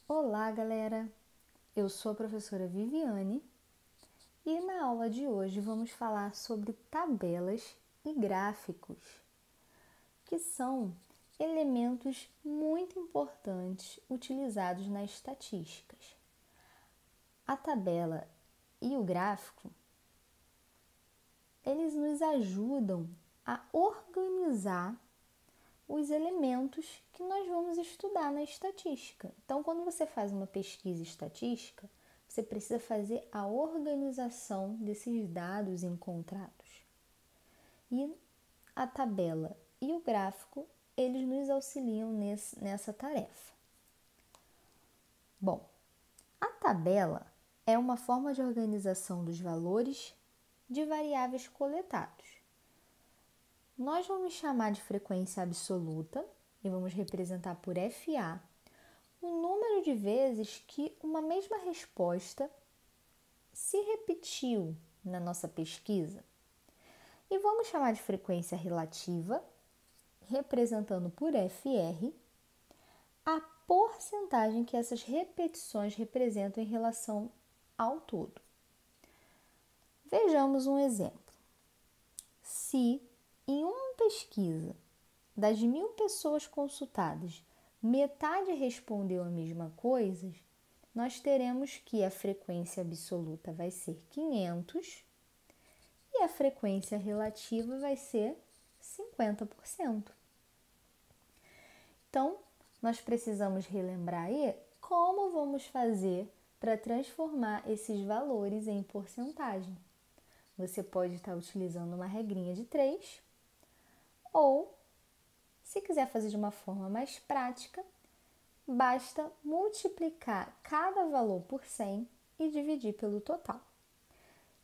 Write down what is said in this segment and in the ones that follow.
Olá, galera! Eu sou a professora Viviane e na aula de hoje vamos falar sobre tabelas e gráficos, que são elementos muito importantes utilizados nas estatísticas. A tabela e o gráfico, eles nos ajudam a organizar os elementos que nós vamos estudar na estatística. Então, quando você faz uma pesquisa estatística, você precisa fazer a organização desses dados encontrados. E a tabela e o gráfico, eles nos auxiliam nessa tarefa. Bom, a tabela é uma forma de organização dos valores de variáveis coletados. Nós vamos chamar de frequência absoluta e vamos representar por FA o número de vezes que uma mesma resposta se repetiu na nossa pesquisa. E vamos chamar de frequência relativa, representando por FR, a porcentagem que essas repetições representam em relação ao todo. Vejamos um exemplo. Se em uma pesquisa das 1.000 pessoas consultadas, metade respondeu a mesma coisa, nós teremos que a frequência absoluta vai ser 500 e a frequência relativa vai ser 50%. Então, nós precisamos relembrar aí como vamos fazer para transformar esses valores em porcentagem. Você pode estar utilizando uma regrinha de 3 ou, se quiser fazer de uma forma mais prática, basta multiplicar cada valor por 100 e dividir pelo total.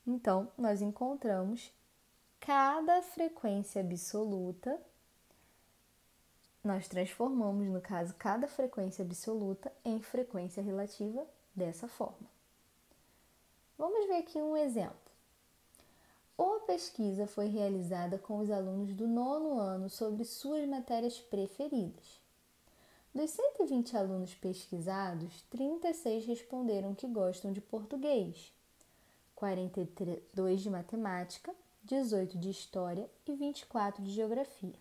Então, nós encontramos cada frequência absoluta, nós transformamos, no caso, cada frequência absoluta em frequência relativa dessa forma. Vamos ver aqui um exemplo. Uma pesquisa foi realizada com os alunos do 9º ano sobre suas matérias preferidas. Dos 120 alunos pesquisados, 36 responderam que gostam de português, 42 de matemática, 18 de história e 24 de geografia.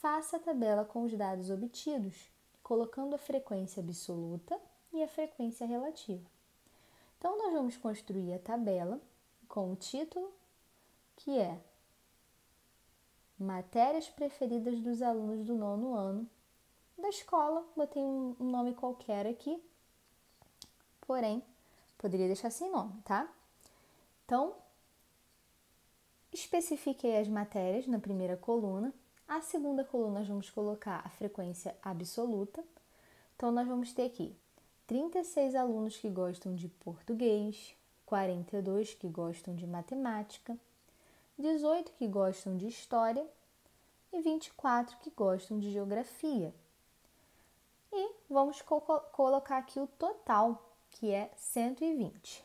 Faça a tabela com os dados obtidos, colocando a frequência absoluta e a frequência relativa. Então, nós vamos construir a tabela com o título, que é Matérias preferidas dos alunos do 9º ano da escola. Botei um nome qualquer aqui, porém, poderia deixar sem nome, tá? Então, especifiquei as matérias na primeira coluna. A segunda coluna nós vamos colocar a frequência absoluta. Então, nós vamos ter aqui 36 alunos que gostam de português, 42 que gostam de matemática, 18 que gostam de história e 24 que gostam de geografia. E vamos colocar aqui o total, que é 120.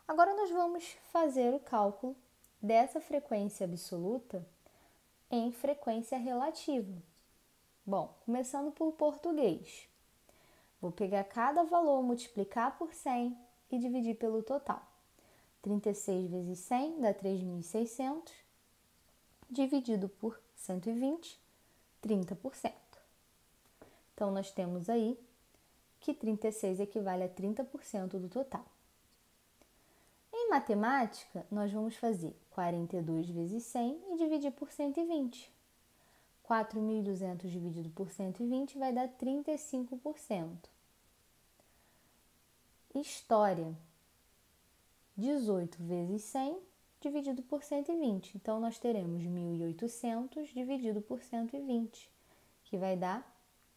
Agora nós vamos fazer o cálculo dessa frequência absoluta em frequência relativa. Bom, começando por português. Vou pegar cada valor, multiplicar por 100 e dividir pelo total. 36 vezes 100 dá 3.600, dividido por 120, 30%. Então, nós temos aí que 36 equivale a 30% do total. Em matemática, nós vamos fazer 42 vezes 100 e dividir por 120. 4.200 dividido por 120 vai dar 35%. História, 18 vezes 100 dividido por 120. Então, nós teremos 1.800 dividido por 120, que vai dar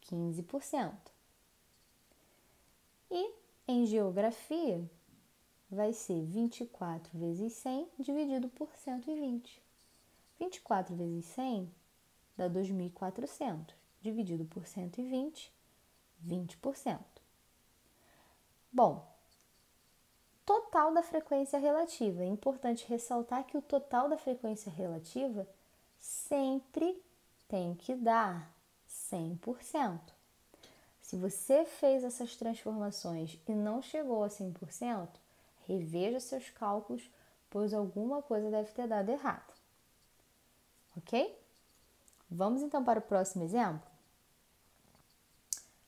15%. E em geografia, vai ser 24 vezes 100 dividido por 120. 24 vezes 100 dá 2.400, dividido por 120, 20%. Bom, total da frequência relativa. É importante ressaltar que o total da frequência relativa sempre tem que dar 100%. Se você fez essas transformações e não chegou a 100%, reveja seus cálculos, pois alguma coisa deve ter dado errado. Ok? Vamos então para o próximo exemplo?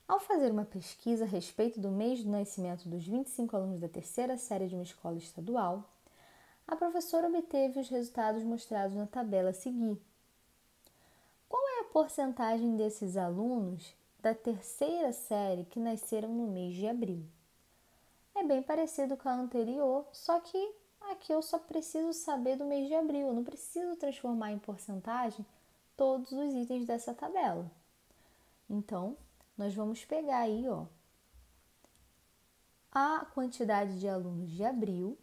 Ao fazer uma pesquisa a respeito do mês do nascimento dos 25 alunos da terceira série de uma escola estadual, a professora obteve os resultados mostrados na tabela a seguir. Qual é a porcentagem desses alunos da terceira série que nasceram no mês de abril? É bem parecido com a anterior, só que aqui eu só preciso saber do mês de abril, eu não preciso transformar em porcentagem todos os itens dessa tabela. Então, nós vamos pegar aí, a quantidade de alunos de abril,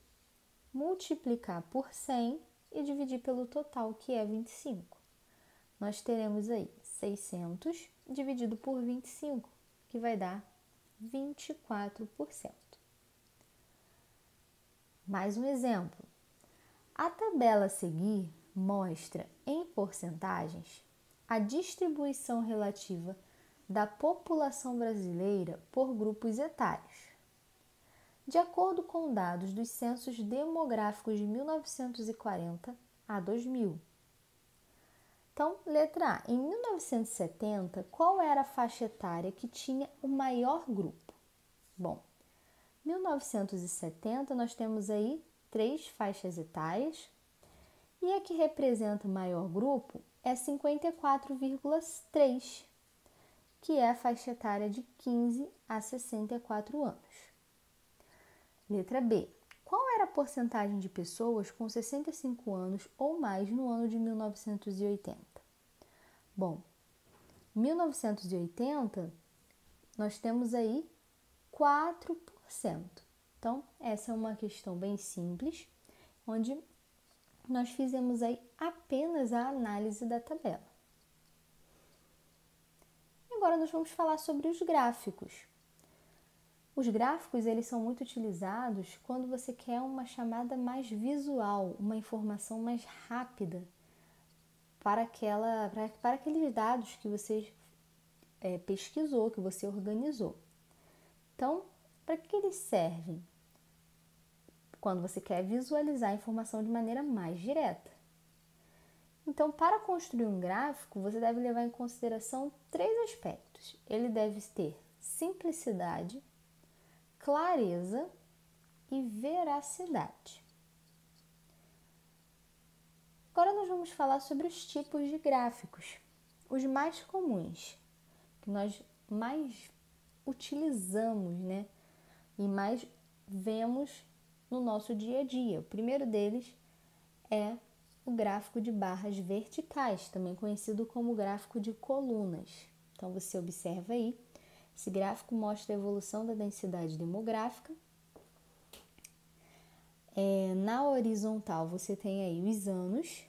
multiplicar por 100 e dividir pelo total, que é 25. Nós teremos aí 600 dividido por 25, que vai dar 24%. Mais um exemplo. A tabela a seguir mostra em porcentagens a distribuição relativa da população brasileira por grupos etários. De acordo com dados dos censos demográficos de 1940 a 2000. Então, letra A. Em 1970, qual era a faixa etária que tinha o maior grupo? Bom, 1970 nós temos aí 3 faixas etárias e a que representa o maior grupo é 54,3, que é a faixa etária de 15 a 64 anos. Letra B. Qual era a porcentagem de pessoas com 65 anos ou mais no ano de 1980? Bom, 1980 nós temos aí 4%. Então, essa é uma questão bem simples, onde nós fizemos aí apenas a análise da tabela. Agora nós vamos falar sobre os gráficos. Os gráficos, eles são muito utilizados quando você quer uma chamada mais visual, uma informação mais rápida para aqueles dados que você pesquisou, que você organizou. Então, para que eles servem? Quando você quer visualizar a informação de maneira mais direta. Então, para construir um gráfico, você deve levar em consideração 3 aspectos. Ele deve ter simplicidade, clareza e veracidade. Agora nós vamos falar sobre os tipos de gráficos. Os mais comuns, que nós mais utilizamos, e mais vemos no nosso dia a dia. O primeiro deles é o gráfico de barras verticais, também conhecido como gráfico de colunas. Então, você observa aí, esse gráfico mostra a evolução da densidade demográfica. Na horizontal, você tem aí os anos,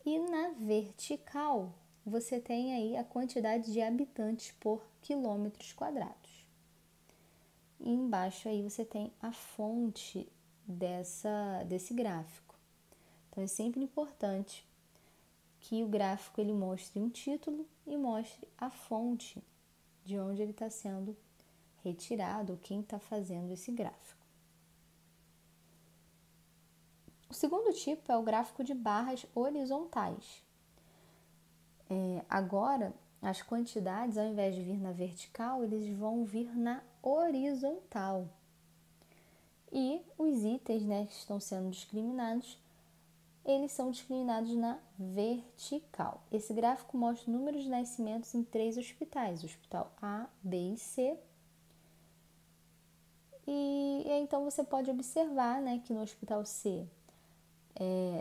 e na vertical, você tem aí a quantidade de habitantes por quilômetros quadrados. E embaixo aí você tem a fonte desse gráfico. Então, é sempre importante que o gráfico ele mostre um título e mostre a fonte de onde ele está sendo retirado, ou quem está fazendo esse gráfico. O segundo tipo é o gráfico de barras horizontais. Agora, as quantidades, ao invés de vir na vertical, eles vão vir na horizontal. E os itens, que estão sendo discriminados, eles são discriminados na vertical. Esse gráfico mostra o número de nascimentos em 3 hospitais, Hospital A, B e C. E então você pode observar, que no Hospital C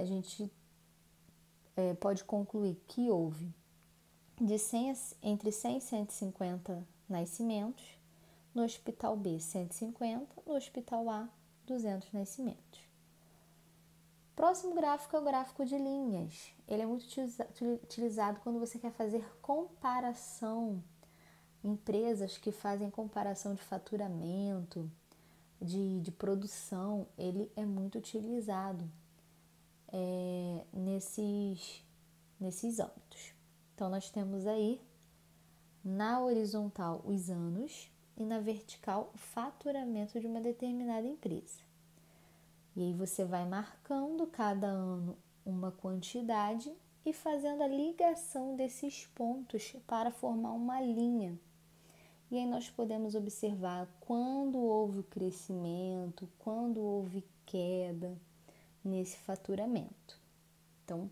a gente pode concluir que houve entre 100 e 150 nascimentos, no Hospital B 150, no Hospital A 200 nascimentos. Próximo gráfico é o gráfico de linhas. Ele é muito utilizado quando você quer fazer comparação, empresas que fazem comparação de faturamento, de produção, ele é muito utilizado nesses âmbitos. Então, nós temos aí na horizontal os anos e na vertical o faturamento de uma determinada empresa. E aí você vai marcando cada ano uma quantidade e fazendo a ligação desses pontos para formar uma linha. E aí nós podemos observar quando houve crescimento, quando houve queda nesse faturamento. Então,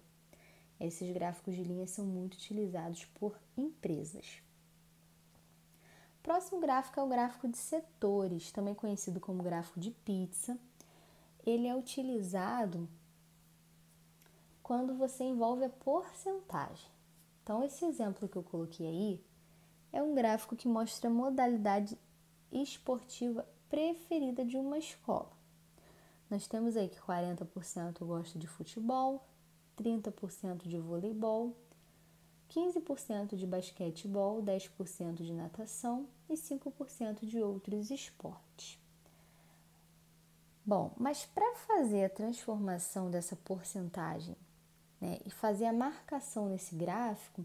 esses gráficos de linha são muito utilizados por empresas. O próximo gráfico é o gráfico de setores, também conhecido como gráfico de pizza. Ele é utilizado quando você envolve a porcentagem. Então, esse exemplo que eu coloquei aí é um gráfico que mostra a modalidade esportiva preferida de uma escola. Nós temos aí que 40% gosta de futebol, 30% de voleibol, 15% de basquetebol, 10% de natação e 5% de outros esportes. Bom, mas para fazer a transformação dessa porcentagem, né, e fazer a marcação nesse gráfico,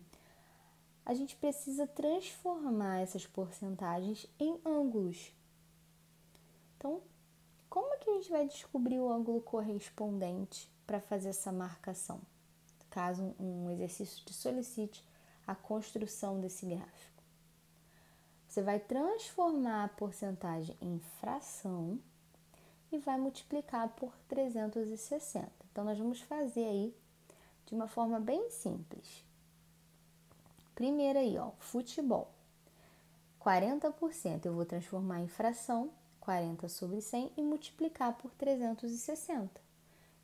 a gente precisa transformar essas porcentagens em ângulos. Então, como é que a gente vai descobrir o ângulo correspondente para fazer essa marcação? Caso um exercício te solicite a construção desse gráfico. Você vai transformar a porcentagem em fração e vai multiplicar por 360. Então, nós vamos fazer aí de uma forma bem simples. Primeiro aí, ó, futebol. 40% eu vou transformar em fração, 40 sobre 100, e multiplicar por 360.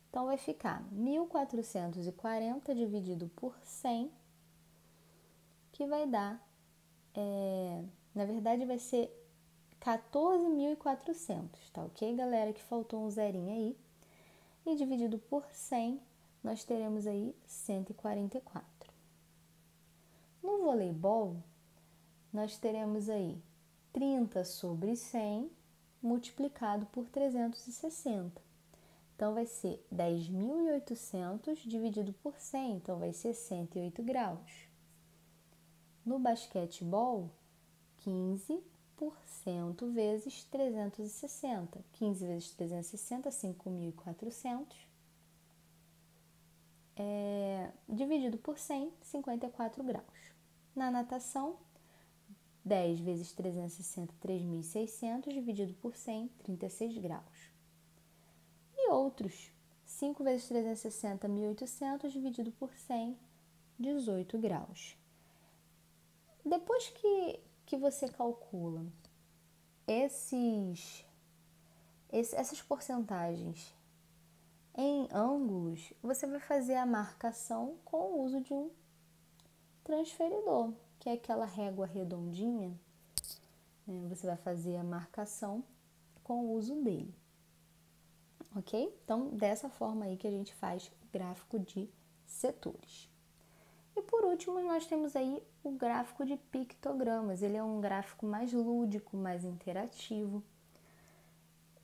Então, vai ficar 1.440 dividido por 100, que vai dar, na verdade, vai ser 14.400, tá ok, galera? Que faltou um zerinho aí. E dividido por 100, nós teremos aí 144. No voleibol, nós teremos aí 30 sobre 100 multiplicado por 360. Então, vai ser 10.800 dividido por 100, então vai ser 108 graus. No basquetebol, 15% vezes 360. 15 vezes 360, 5.400. Dividido por 100, 54 graus. Na natação, 10 vezes 360, 3.600, dividido por 100, 36 graus. E outros, 5 vezes 360, 1.800, dividido por 100, 18 graus. Depois que você calcula essas porcentagens em ângulos, você vai fazer a marcação com o uso de um transferidor, que é aquela régua redondinha, né? Você vai fazer a marcação com o uso dele, ok? Então, dessa forma aí que a gente faz o gráfico de setores. E por último, nós temos aí o gráfico de pictogramas. Ele é um gráfico mais lúdico, mais interativo.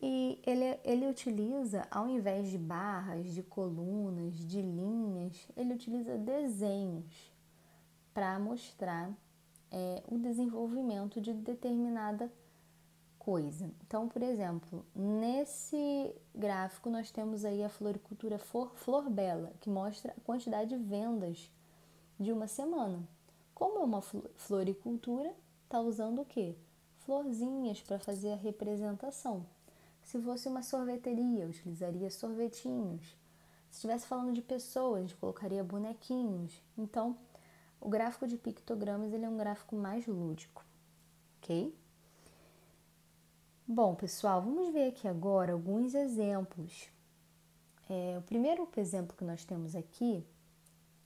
E ele utiliza, ao invés de barras, de colunas, de linhas, ele utiliza desenhos para mostrar o desenvolvimento de determinada coisa. Então, por exemplo, nesse gráfico nós temos aí a floricultura Flor Bela, que mostra a quantidade de vendas de uma semana. Como é uma floricultura, está usando o quê? Florzinhas para fazer a representação. Se fosse uma sorveteria, eu utilizaria sorvetinhos. Se estivesse falando de pessoas, a gente colocaria bonequinhos. Então, o gráfico de pictogramas ele é um gráfico mais lúdico, ok? Bom, pessoal, vamos ver aqui agora alguns exemplos. O primeiro exemplo que nós temos aqui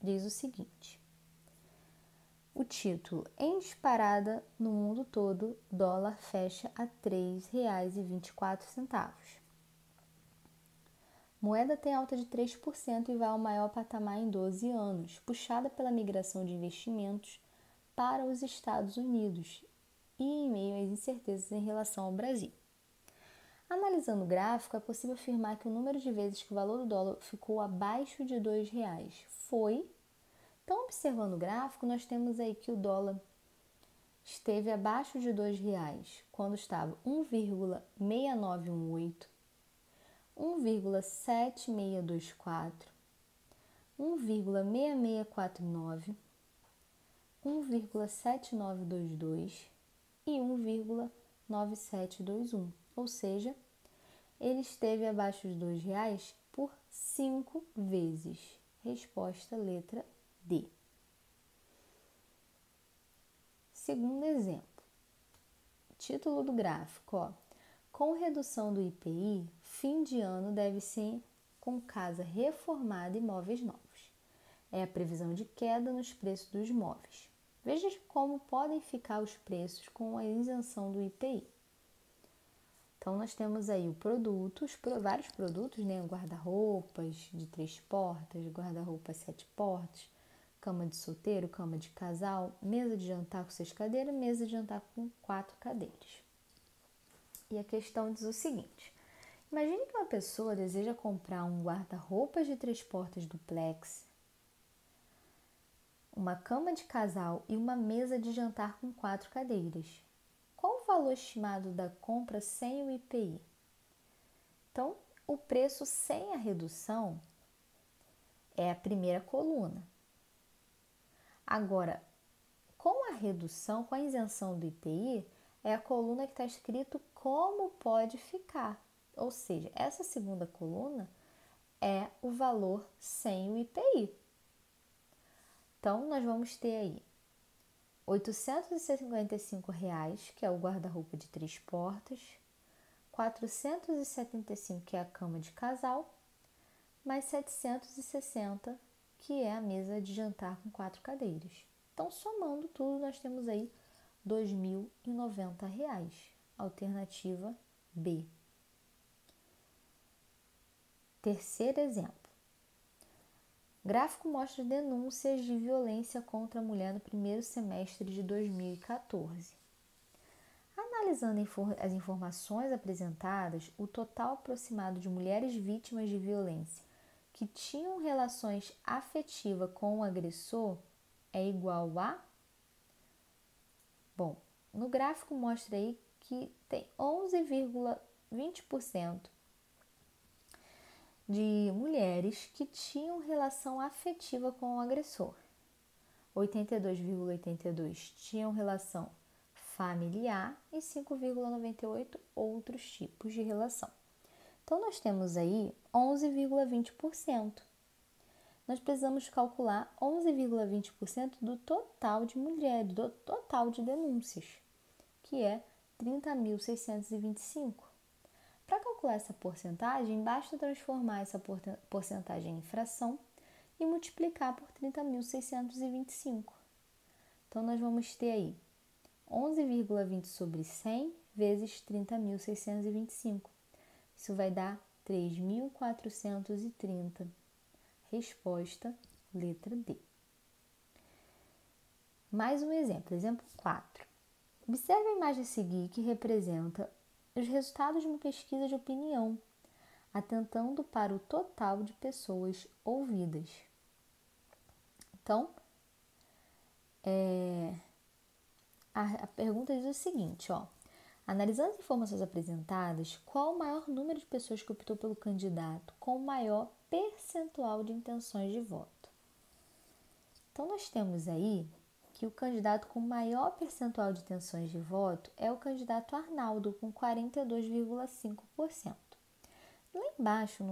diz o seguinte. O título, em disparada no mundo todo, dólar fecha a R$ 3,24. Moeda tem alta de 3% e vai ao maior patamar em 12 anos, puxada pela migração de investimentos para os Estados Unidos e em meio às incertezas em relação ao Brasil. Analisando o gráfico, é possível afirmar que o número de vezes que o valor do dólar ficou abaixo de R$ 2 foi. Então, observando o gráfico, nós temos aí que o dólar esteve abaixo de R$ 2 quando estava 1,6918, 1,7624, 1,6649, 1,7922 e 1,9721, ou seja, ele esteve abaixo de R$ 2 por 5 vezes. Resposta letra D. Segundo exemplo, título do gráfico, ó. Com redução do IPI, fim de ano deve ser com casa reformada e imóveis novos. É a previsão de queda nos preços dos imóveis. Veja como podem ficar os preços com a isenção do IPI. Então, nós temos aí vários produtos, né? Guarda-roupas de 3 portas, guarda-roupas 7 portas, cama de solteiro, cama de casal, mesa de jantar com 6 cadeiras, mesa de jantar com 4 cadeiras. E a questão diz o seguinte: imagine que uma pessoa deseja comprar um guarda-roupas de 3 portas duplex, uma cama de casal e uma mesa de jantar com 4 cadeiras. Qual o valor estimado da compra sem o IPI? Então, o preço sem a redução é a primeira coluna. Agora, com a redução, com a isenção do IPI, é a coluna que está escrito como pode ficar. Ou seja, essa segunda coluna é o valor sem o IPI. Então, nós vamos ter aí R$ 855, que é o guarda-roupa de 3 portas, R$ 475, que é a cama de casal, mais R$ 760, que é a mesa de jantar com 4 cadeiras. Então, somando tudo, nós temos aí R$ 2.090. Alternativa B. Terceiro exemplo. Gráfico mostra denúncias de violência contra a mulher no primeiro semestre de 2014. Analisando as informações apresentadas, o total aproximado de mulheres vítimas de violência que tinham relações afetivas com o agressor é igual a... Bom, no gráfico mostra aí que tem 11,20% de mulheres que tinham relação afetiva com o agressor. 82,82% tinham relação familiar e 5,98% outros tipos de relação. Então, nós temos aí 11,20%. Nós precisamos calcular 11,20% do total de mulheres, do total de denúncias, que é 30.625. Para calcular essa porcentagem, basta transformar essa porcentagem em fração e multiplicar por 30.625. Então, nós vamos ter aí 11,20 sobre 100 vezes 30.625. Isso vai dar 3.430. Resposta, letra D. Mais um exemplo 4. Observe a imagem a seguir que representa os resultados de uma pesquisa de opinião, atentando para o total de pessoas ouvidas. Então, a pergunta diz o seguinte, ó. Analisando as informações apresentadas, qual o maior número de pessoas que optou pelo candidato com maior percentual de intenções de voto? Então, nós temos aí que o candidato com maior percentual de intenções de voto é o candidato Arnaldo, com 42,5%. Lá embaixo,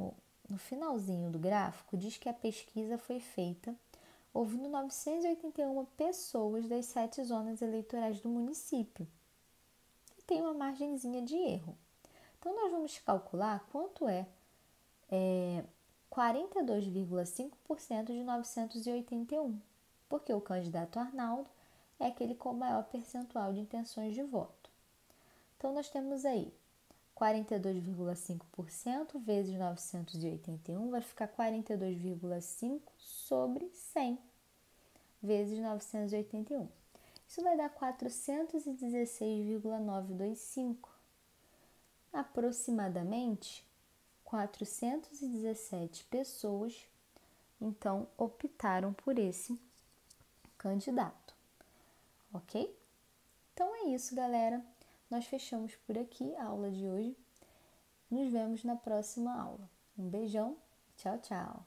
no finalzinho do gráfico, diz que a pesquisa foi feita ouvindo 981 pessoas das 7 zonas eleitorais do município. E tem uma margenzinha de erro. Então, nós vamos calcular quanto é 42,5% de 981, porque o candidato Arnaldo é aquele com maior percentual de intenções de voto. Então, nós temos aí 42,5% vezes 981 vai ficar 42,5 sobre 100 vezes 981. Isso vai dar 416,925. Aproximadamente 417 pessoas, então, optaram por esse candidato, ok? Então é isso, galera. Nós fechamos por aqui a aula de hoje. Nos vemos na próxima aula. Um beijão. Tchau, tchau.